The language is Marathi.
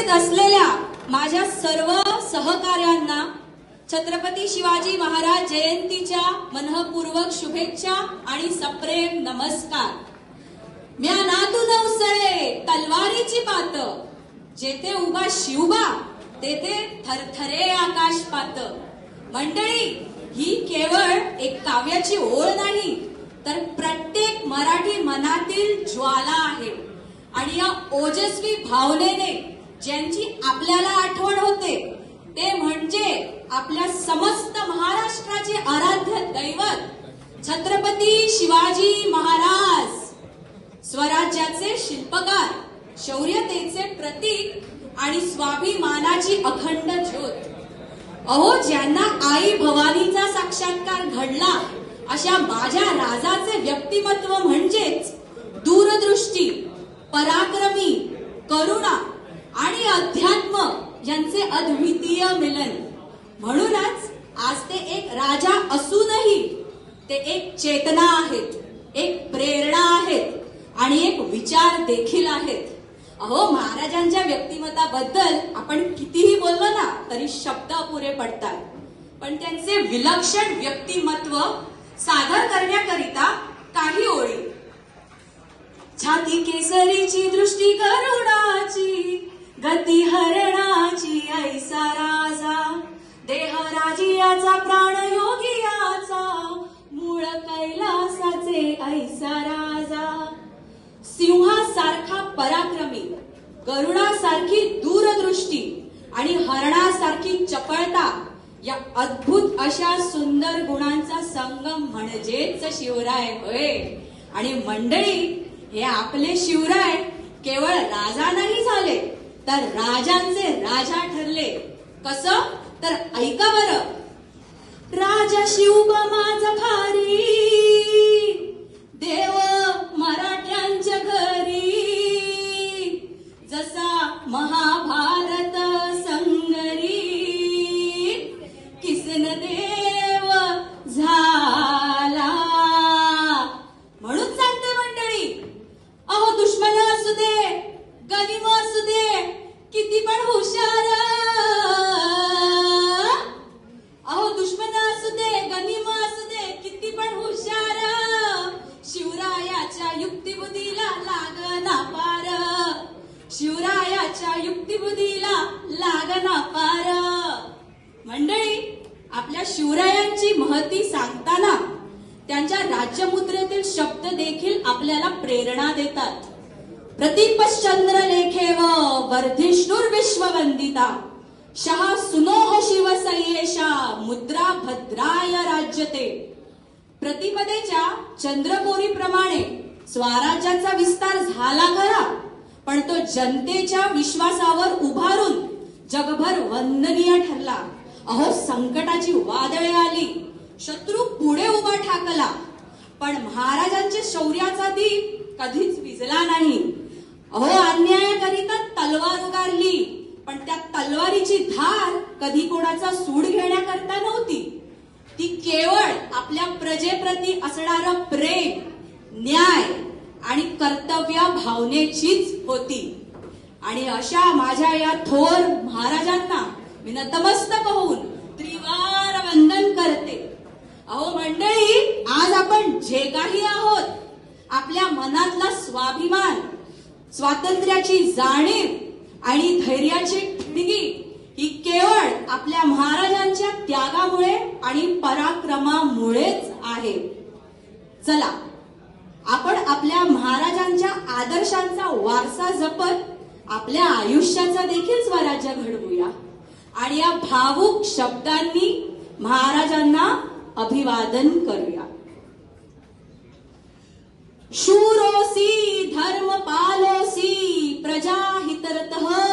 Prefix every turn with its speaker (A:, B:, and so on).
A: उपस्थित असलेल्या माझ्या सर्व सहकार्यांना छत्रपती शिवाजी महाराज जयंतीच्या मनःपूर्वक शुभेच्छा आणि सप्रेम नमस्कार. म्या नातू नवसळे तलवारीची पात, जेथे उभा शिवबा तेथे थरथरे आकाश पात. मंडळी, ही केवळ एक काव्याची ओळ नाही, तर प्रत्येक मराठी मनातील ज्वाला आहे. आणि या ओजस्वी भावनेने ज्यांची आपल्याला आठवण होते ते म्हणजे आपल्या समस्त महाराष्ट्राचे आराध्य दैवत छत्रपती शिवाजी महाराज, स्वराज्याचे शिल्पकार, शौर्यतेचे प्रतीक आणि स्वाभिमानाची अखंड ज्योत. अहो, ज्यांना आई भवानीचा साक्षात्कार घडला अशा माझ्या राजाचे व्यक्तिमत्व म्हणजेच दूरदृष्टी, पराक्रमी, करुणा आणि अध्यात्म यांचे अद्वितीय मिलन. म्हणूनच आज ते एक राजा असूनही ते एक चेतना आहेत, एक प्रेरणा आहेत आणि एक विचार देखील आहेत. अहो, महाराजांच्या व्यक्तिमत्वाबद्दल आपण कितीही बोललो ना तरी शब्द अपुरे पडतात. पण त्यांचे विलक्षण व्यक्तिमत्व सादर करण्याकरिता काही ओळी. छाती केसरीची दृष्टी करुणाची, गती हरणाची ऐसा राजा, देह राजियाचा प्राण योगियाचा, मूळ कैलासाचे ऐसा राजा. सिंहासारखा पराक्रमी, गरुडासारखी दूरदृष्टी आणि हरणासारखी चपळता या अद्भुत अशा सुंदर गुणांचा संगम म्हणजेच शिवराय होय. आणि मंडळी, हे आपले शिवराय केवळ राजा नाही झाले तर राजांचे राजा ठरले. कसं तर ऐका बरं. राजा शिवबा माझा भारी, देव मराठ्यांच्या घरी, जसा महाभारत संगरी, किसन देव झाला. म्हणून सांगते मंडळी, अहो दुश्मन असू दे, गनिम असू दे, किती पण हुशार, अहो दुश्मन असू दे, गनिम असू दे, किती पण हुशार, शिवरायाच्या युक्तिबुद्धीला लागना पार, शिवरायाच्या युक्तिबुद्धीला लागना पार. मंडळी, आपल्या शिवरायांची महती सांगताना त्यांच्या राज्यमुद्रेतील शब्द देखील आपल्याला प्रेरणा देतात. प्रतिपश्चंद्र लेखेव वर्धिष्णुर विश्ववंदिता, शहा सुनोह शिवसय्येषा, मुद्रा भद्राय राज्यते. प्रतिपदेच्या चंद्रकोरीप्रमाणे स्वराज्याचा विस्तार झाला खरा, पण तो जनतेच्या विश्वासावर उभारून जगभर वंदनीय ठरला. अहो, संकटाची वादळे आली, शत्रू पुढे उभा ठाकला, पण महाराजांच्या शौर्याचा दीप कधीच विझला नाही. अहो, अन्यायाकरिता तलवार उगारली, पण त्या तलवारीची धार कधी कोणाचा सूड घेण्याकरता नव्हती. ती केवळ आपल्या प्रजेप्रती असणारं प्रेम, न्याय आणि कर्तव्य भावनेचीच होती. आणि अशा माझ्या या थोर महाराजांना मी नतमस्तक होऊन त्रिवार वंदन करते. अहो मंडळी, आज आपण जे काही आहोत, आपल्या मनातला स्वाभिमान, स्वातंत्र्याची जाणीव आणि धैर्याची ठिणगी ही केवळ आपल्या महाराजांच्या त्यागामुळे आणि पराक्रमामुळेच आहे. चला, आपण आपल्या महाराजांच्या आदर्शांचा वारसा जपत आपल्या आयुष्याचा देखील स्वराज्य घडवूया आणि या भावुक शब्दांनी महाराजांना अभिवादन करूया. शूरोसी धर्म पालोसी प्रजाहितरतः,